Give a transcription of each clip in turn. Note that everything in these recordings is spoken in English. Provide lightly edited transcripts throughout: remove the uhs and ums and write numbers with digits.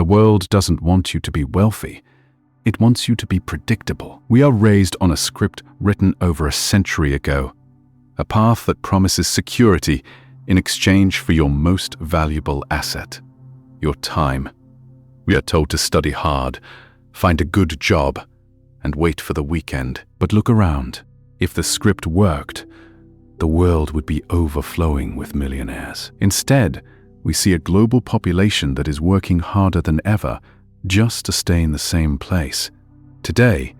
The world doesn't want you to be wealthy. It wants you to be predictable. We are raised on a script written over a century ago, a path that promises security in exchange for your most valuable asset, your time. We are told to study hard, find a good job, and wait for the weekend. But look around. If the script worked, the world would be overflowing with millionaires. Instead, we see a global population that is working harder than ever just to stay in the same place. Today,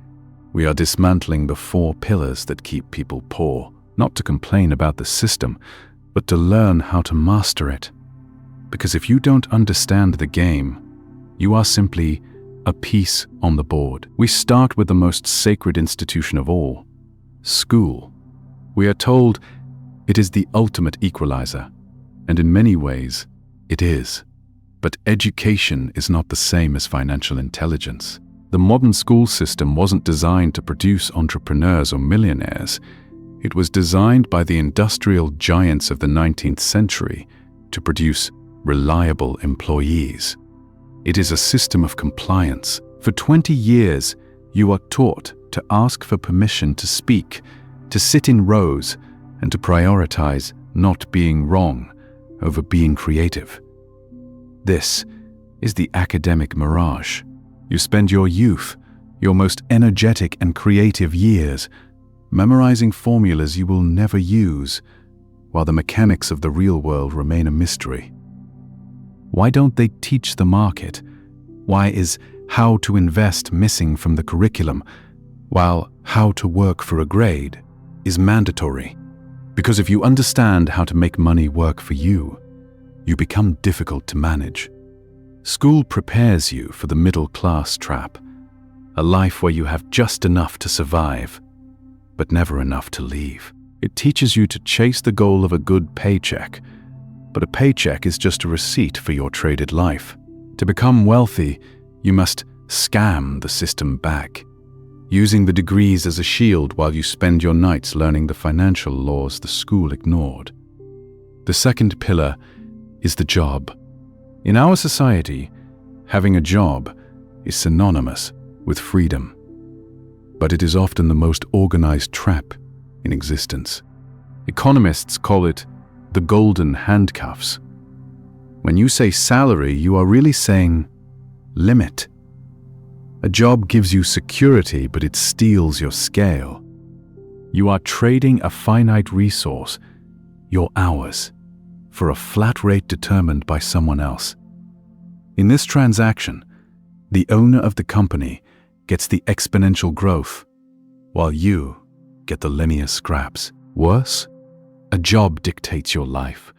we are dismantling the 4 pillars that keep people poor, not to complain about the system, but to learn how to master it. Because if you don't understand the game, you are simply a piece on the board. We start with the most sacred institution of all, school. We are told it is the ultimate equalizer, and in many ways, it is. But education is not the same as financial intelligence. The modern school system wasn't designed to produce entrepreneurs or millionaires. It was designed by the industrial giants of the 19th century to produce reliable employees. It is a system of compliance. For 20 years, you are taught to ask for permission to speak, to sit in rows, and to prioritize not being wrong over being creative. This is the academic mirage. You spend your youth, your most energetic and creative years, memorizing formulas you will never use, while the mechanics of the real world remain a mystery. Why don't they teach the market? Why is how to invest missing from the curriculum, while how to work for a grade is mandatory? Because if you understand how to make money work for you, you become difficult to manage. School prepares you for the middle-class trap, a life where you have just enough to survive, but never enough to leave. It teaches you to chase the goal of a good paycheck, but a paycheck is just a receipt for your traded life. To become wealthy, you must scam the system back, using the degrees as a shield while you spend your nights learning the financial laws the school ignored. The second pillar is the job. In our society, having a job is synonymous with freedom, but it is often the most organized trap in existence. Economists call it the golden handcuffs. When you say salary, you are really saying limit. A job gives you security, but it steals your scale. You are trading a finite resource, your hours, for a flat rate determined by someone else. In this transaction, the owner of the company gets the exponential growth, while you get the linear scraps. Worse, a job dictates your life.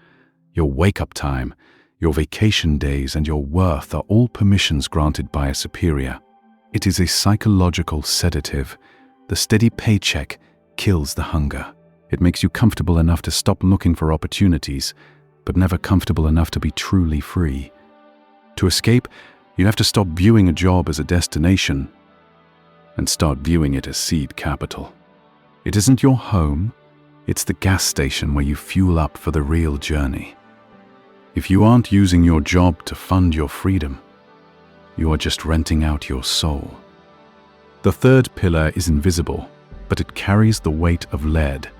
Your wake-up time, your vacation days, and your worth are all permissions granted by a superior. It is a psychological sedative. The steady paycheck kills the hunger. It makes you comfortable enough to stop looking for opportunities, but never comfortable enough to be truly free. To escape, you have to stop viewing a job as a destination and start viewing it as seed capital. It isn't your home, it's the gas station where you fuel up for the real journey. If you aren't using your job to fund your freedom, you are just renting out your soul. The third pillar is invisible, but it carries the weight of lead.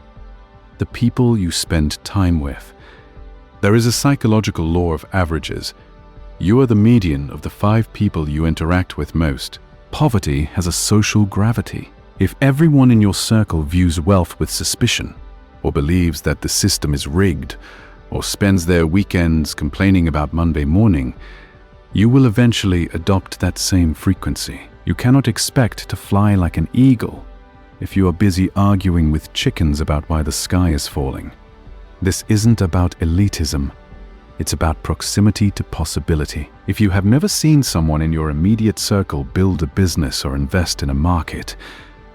The people you spend time with. There is a psychological law of averages. You are the median of the 5 people you interact with most. Poverty has a social gravity. If everyone in your circle views wealth with suspicion, or believes that the system is rigged, or spends their weekends complaining about Monday morning, you will eventually adopt that same frequency. You cannot expect to fly like an eagle if you are busy arguing with chickens about why the sky is falling. This isn't about elitism. It's about proximity to possibility. If you have never seen someone in your immediate circle build a business or invest in a market,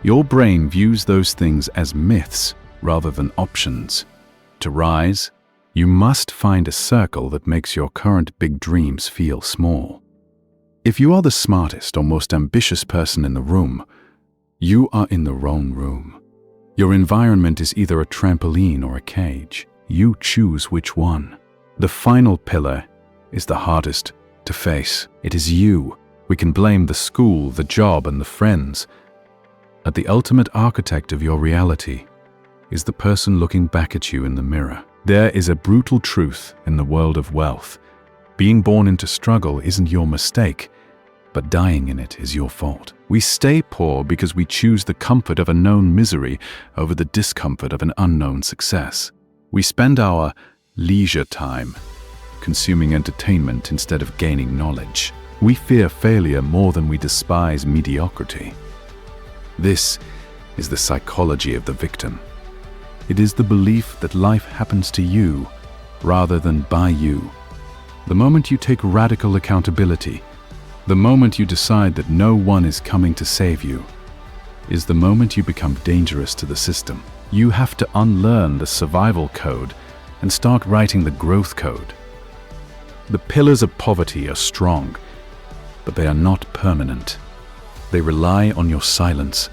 your brain views those things as myths rather than options. To rise, you must find a circle that makes your current big dreams feel small. If you are the smartest or most ambitious person in the room, you are in the wrong room. Your environment is either a trampoline or a cage. You choose which one. The final pillar is the hardest to face. It is you. We can blame the school, the job, and the friends. But the ultimate architect of your reality is the person looking back at you in the mirror. There is a brutal truth in the world of wealth. Being born into struggle isn't your mistake, but dying in it is your fault. We stay poor because we choose the comfort of a known misery over the discomfort of an unknown success. We spend our leisure time consuming entertainment instead of gaining knowledge. We fear failure more than we despise mediocrity. This is the psychology of the victim. It is the belief that life happens to you rather than by you. The moment you take radical accountability, the moment you decide that no one is coming to save you, is the moment you become dangerous to the system. You have to unlearn the survival code and start writing the growth code. The pillars of poverty are strong, but they are not permanent. They rely on your silence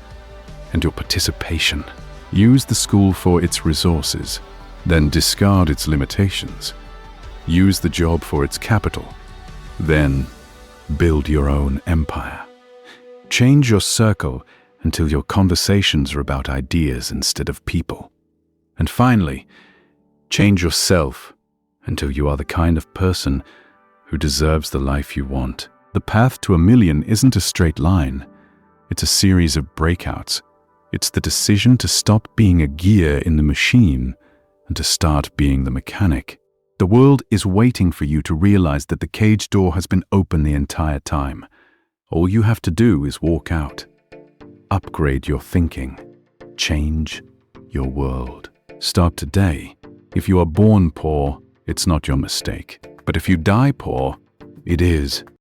and your participation. Use the school for its resources, then discard its limitations. Use the job for its capital, then build your own empire. Change your circle until your conversations are about ideas instead of people. And finally, change yourself until you are the kind of person who deserves the life you want. The path to 1,000,000 isn't a straight line. It's a series of breakouts. It's the decision to stop being a gear in the machine and to start being the mechanic. The world is waiting for you to realize that the cage door has been open the entire time. All you have to do is walk out. Upgrade your thinking. Change your world. Start today. If you are born poor, it's not your mistake. But if you die poor, it is.